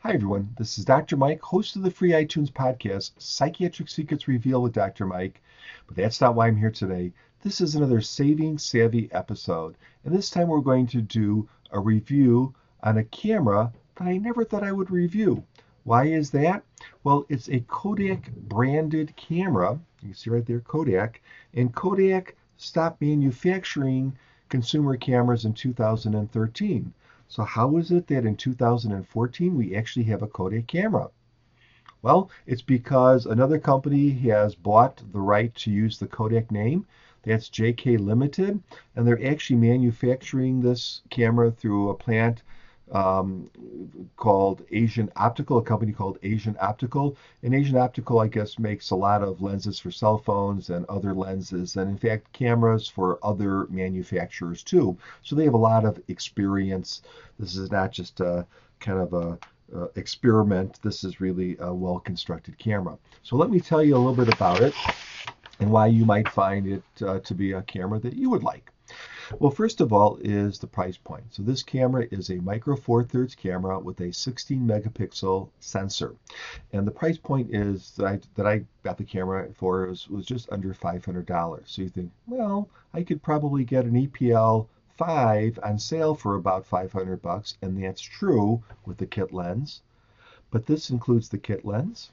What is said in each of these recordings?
Hi, everyone. This is Dr. Mike, host of the free iTunes podcast, Psychiatric Secrets Revealed with Dr. Mike. But that's not why I'm here today. This is another Saving Savvy episode. And this time we're going to do a review on a camera that I never thought I would review. Why is that? Well, it's a Kodak branded camera. You can see right there, Kodak. And Kodak stopped manufacturing consumer cameras in 2013. So how is it that in 2014 we actually have a Kodak camera? Well, it's because another company has bought the right to use the Kodak name. That's JK Limited, and they're actually manufacturing this camera through a plant um, called Asian Optical, a company called Asian Optical. And Asian Optical, I guess, makes a lot of lenses for cell phones and other lenses, and in fact, cameras for other manufacturers too. So they have a lot of experience. This is not just a kind of a experiment. This is really a well-constructed camera. So let me tell you a little bit about it and why you might find it to be a camera that you would like. Well, first of all is the price point. So this camera is a micro four thirds camera with a 16 megapixel sensor. And the price point is that I got the camera for was just under $500. So you think, well, I could probably get an EPL 5 on sale for about 500 bucks, and that's true with the kit lens. But this includes the kit lens.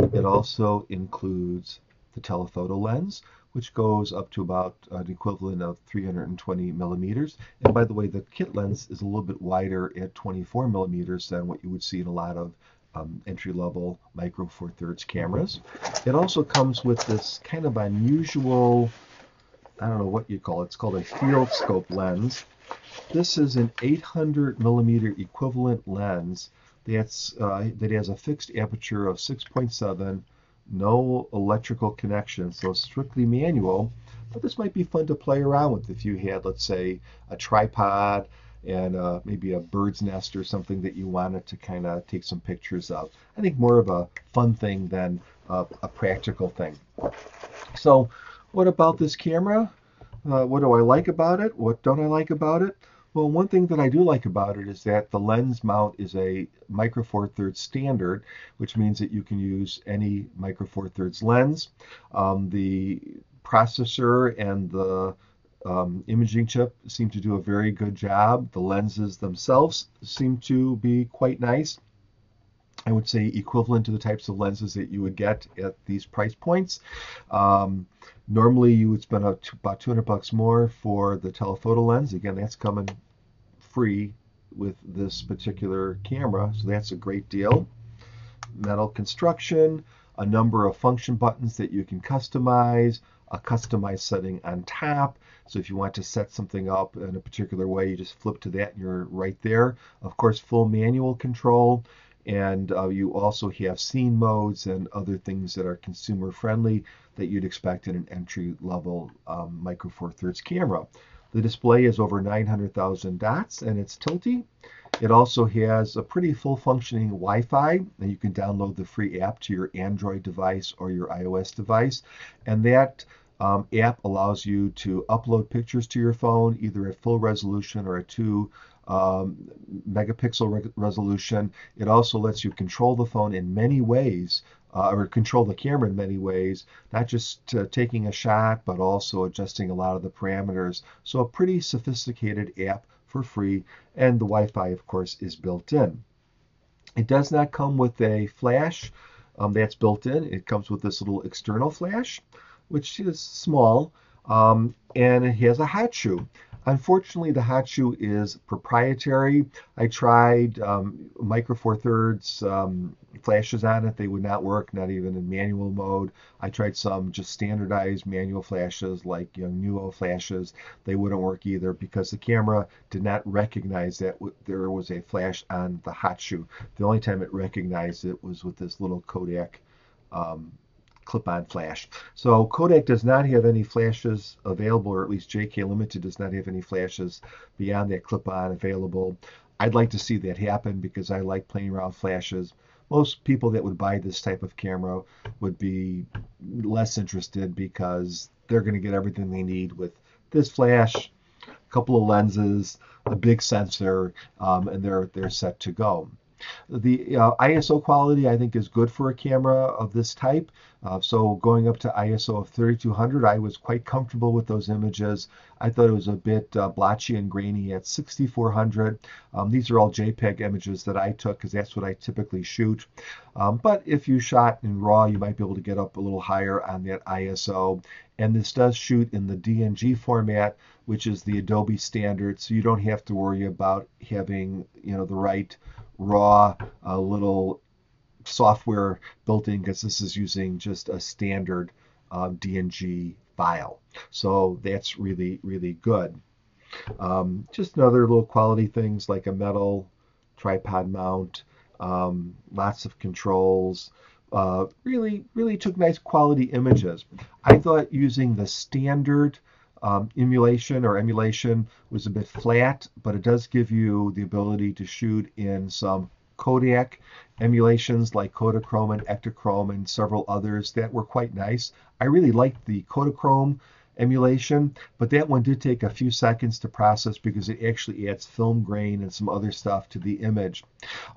It also includes the telephoto lens, which goes up to about an equivalent of 320 millimeters. And by the way, the kit lens is a little bit wider at 24 millimeters than what you would see in a lot of entry-level micro four thirds cameras. It also comes with this kind of unusual, I don't know what you call it. It's called a field scope lens. This is an 800 millimeter equivalent lens that has a fixed aperture of 6.7, no electrical connection, so strictly manual. But this might be fun to play around with if you had, let's say, a tripod and maybe a bird's nest or something that you wanted to kind of take some pictures of. I think more of a fun thing than a practical thing. So what about this camera? What do I like about it? What don't I like about it? Well, one thing that I do like about it is that the lens mount is a micro four thirds standard, which means that you can use any micro four thirds lens. The processor and the imaging chip seem to do a very good job. The lenses themselves seem to be quite nice. I would say equivalent to the types of lenses that you would get at these price points. Normally, you would spend about 200 bucks more for the telephoto lens. Again, that's coming free with this particular camera, so that's a great deal. Metal construction, a number of function buttons that you can customize, a customized setting on top. So if you want to set something up in a particular way, you just flip to that and you're right there. Of course, full manual control. And you also have scene modes and other things that are consumer friendly that you'd expect in an entry level micro four thirds camera. The display is over 900,000 dots and it's tilty. It also has a pretty full functioning Wi-Fi, and you can download the free app to your Android device or your iOS device. And that app allows you to upload pictures to your phone either at full resolution or at 2 megapixel resolution. It also lets you control the phone in many ways, or control the camera in many ways, not just taking a shot, but also adjusting a lot of the parameters. So a pretty sophisticated app for free, and the Wi-Fi, of course, is built in. It does not come with a flash that's built in. It comes with this little external flash, which is small, and it has a hot shoe. Unfortunately, the hot shoe is proprietary. I tried micro four thirds flashes on it. They would not work, not even in manual mode. I tried some just standardized manual flashes like Nuo flashes. They wouldn't work either because the camera did not recognize that there was a flash on the hot shoe. The only time it recognized it was with this little Kodak clip-on flash. So Kodak does not have any flashes available, or at least JK Limited does not have any flashes beyond that clip-on available. I'd like to see that happen because I like playing around with flashes. Most people that would buy this type of camera would be less interested because they're going to get everything they need with this flash, a couple of lenses, a big sensor, and they're set to go. The ISO quality, I think, is good for a camera of this type. So going up to ISO of 3200, I was quite comfortable with those images. I thought it was a bit blotchy and grainy at 6400. These are all JPEG images that I took because that's what I typically shoot. But if you shot in RAW, you might be able to get up a little higher on that ISO. And this does shoot in the DNG format, which is the Adobe standard, so you don't have to worry about having, the right raw little software built in, because this is using just a standard DNG file. So that's really, really good. Just another little quality things like a metal tripod mount, lots of controls. Really, really took nice quality images. I thought using the standard emulation was a bit flat, but it does give you the ability to shoot in some Kodak emulations like Kodachrome and Ektachrome and several others that were quite nice. I really liked the Kodachrome emulation, but that one did take a few seconds to process because it actually adds film grain and some other stuff to the image.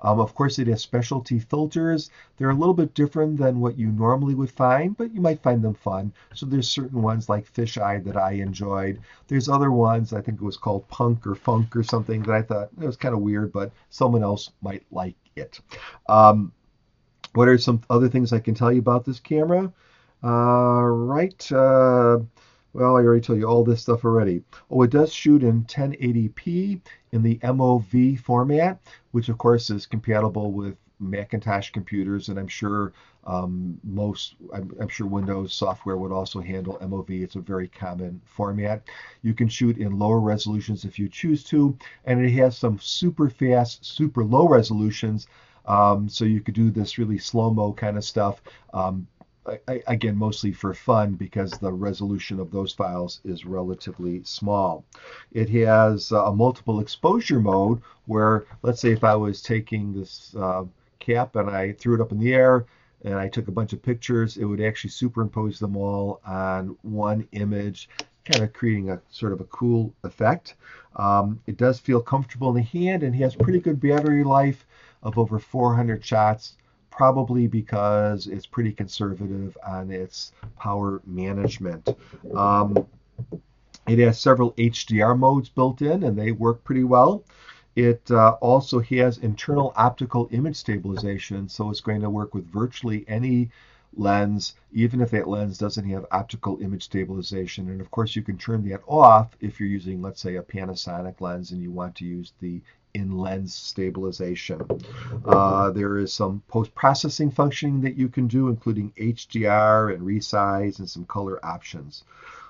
Of course, it has specialty filters. They're a little bit different than what you normally would find, but you might find them fun. So there's certain ones like Fisheye that I enjoyed. There's other ones, I think it was called Punk or Funk or something, that I thought it was kind of weird, but someone else might like it. What are some other things I can tell you about this camera? Well, I already told you all this stuff already. Oh, it does shoot in 1080p in the MOV format, which of course is compatible with Macintosh computers, and I'm sure I'm sure Windows software would also handle MOV. It's a very common format. You can shoot in lower resolutions if you choose to, and it has some super fast, super low resolutions. So you could do this really slow-mo kind of stuff. Again, mostly for fun because the resolution of those files is relatively small. It has a multiple exposure mode where, let's say if I was taking this cap and I threw it up in the air and I took a bunch of pictures, it would actually superimpose them all on one image, kind of creating a sort of a cool effect. It does feel comfortable in the hand and has pretty good battery life of over 400 shots, probably because it's pretty conservative on its power management. It has several HDR modes built in, and they work pretty well. It also has internal optical image stabilization, so it's going to work with virtually any lens, even if that lens doesn't have optical image stabilization. And of course, you can turn that off if you're using, let's say, a Panasonic lens and you want to use the in-lens stabilization. There is some post-processing functioning that you can do, including HDR and resize and some color options.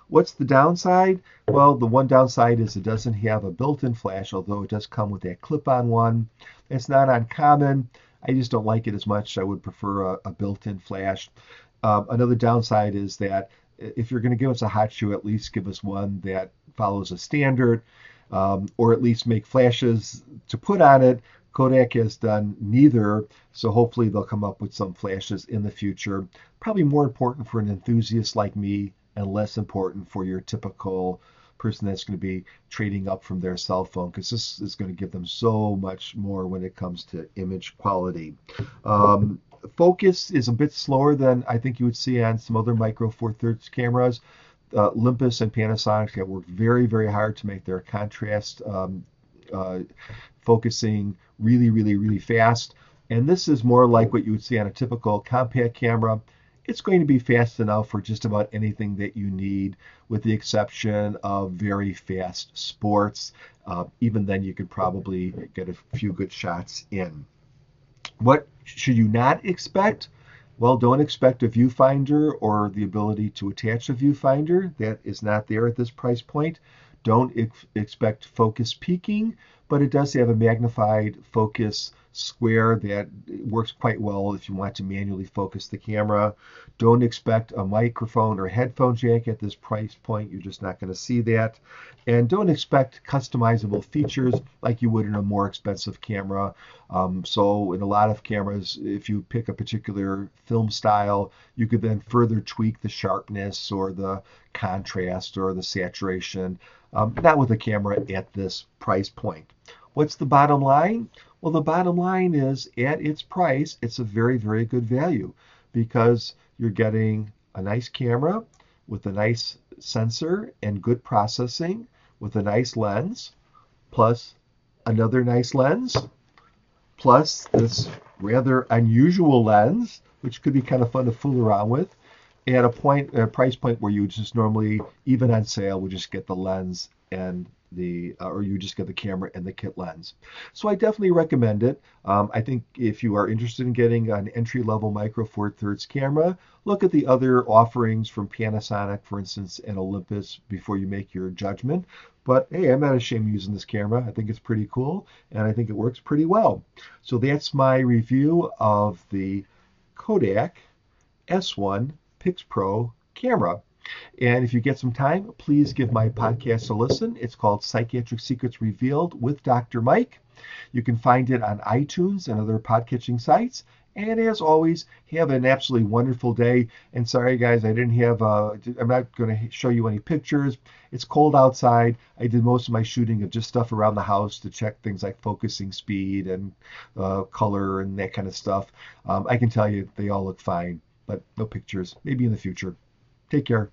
What's the downside? Well, the one downside is it doesn't have a built-in flash, although it does come with that clip-on one. It's not uncommon. I just don't like it as much. I would prefer a built-in flash. Another downside is that if you're going to give us a hot shoe, at least give us one that follows a standard, or at least make flashes to put on it. Kodak has done neither, so hopefully they'll come up with some flashes in the future. Probably more important for an enthusiast like me and less important for your typical person that's going to be trading up from their cell phone, because this is going to give them so much more when it comes to image quality. Focus is a bit slower than I think you would see on some other Micro Four Thirds cameras. Olympus and Panasonic have worked very, very hard to make their contrast focusing really, really, really fast. And this is more like what you would see on a typical compact camera. It's going to be fast enough for just about anything that you need, with the exception of very fast sports. Even then, you could probably get a few good shots in. What should you not expect? Well, don't expect a viewfinder or the ability to attach a viewfinder. That is not there at this price point. Don't expect focus peaking, but it does have a magnified focus square that works quite well if you want to manually focus the camera. Don't expect a microphone or headphone jack at this price point. You're just not going to see that. And don't expect customizable features like you would in a more expensive camera. So in a lot of cameras, if you pick a particular film style, you could then further tweak the sharpness or the contrast or the saturation. Not with a camera at this price point. What's the bottom line? Well, the bottom line is at its price, it's a very, very good value because you're getting a nice camera with a nice sensor and good processing with a nice lens, plus another nice lens, plus this rather unusual lens, which could be kind of fun to fool around with, at a price point where you just normally, even on sale, would just get the lens and or you just get the camera and the kit lens. So I definitely recommend it. I think if you are interested in getting an entry-level Micro Four Thirds camera, look at the other offerings from Panasonic, for instance, and Olympus before you make your judgment. But hey, I'm not ashamed of using this camera. I think it's pretty cool, and I think it works pretty well. So that's my review of the Kodak S1 Pix Pro camera. And if you get some time, please give my podcast a listen. It's called Psychiatric Secrets Revealed with Dr. Mike. You can find it on iTunes and other podcatching sites. And as always, have an absolutely wonderful day. And sorry, guys, I'm not going to show you any pictures. It's cold outside. I did most of my shooting of just stuff around the house to check things like focusing speed and color and that kind of stuff. I can tell you they all look fine, but no pictures. Maybe in the future. Take care.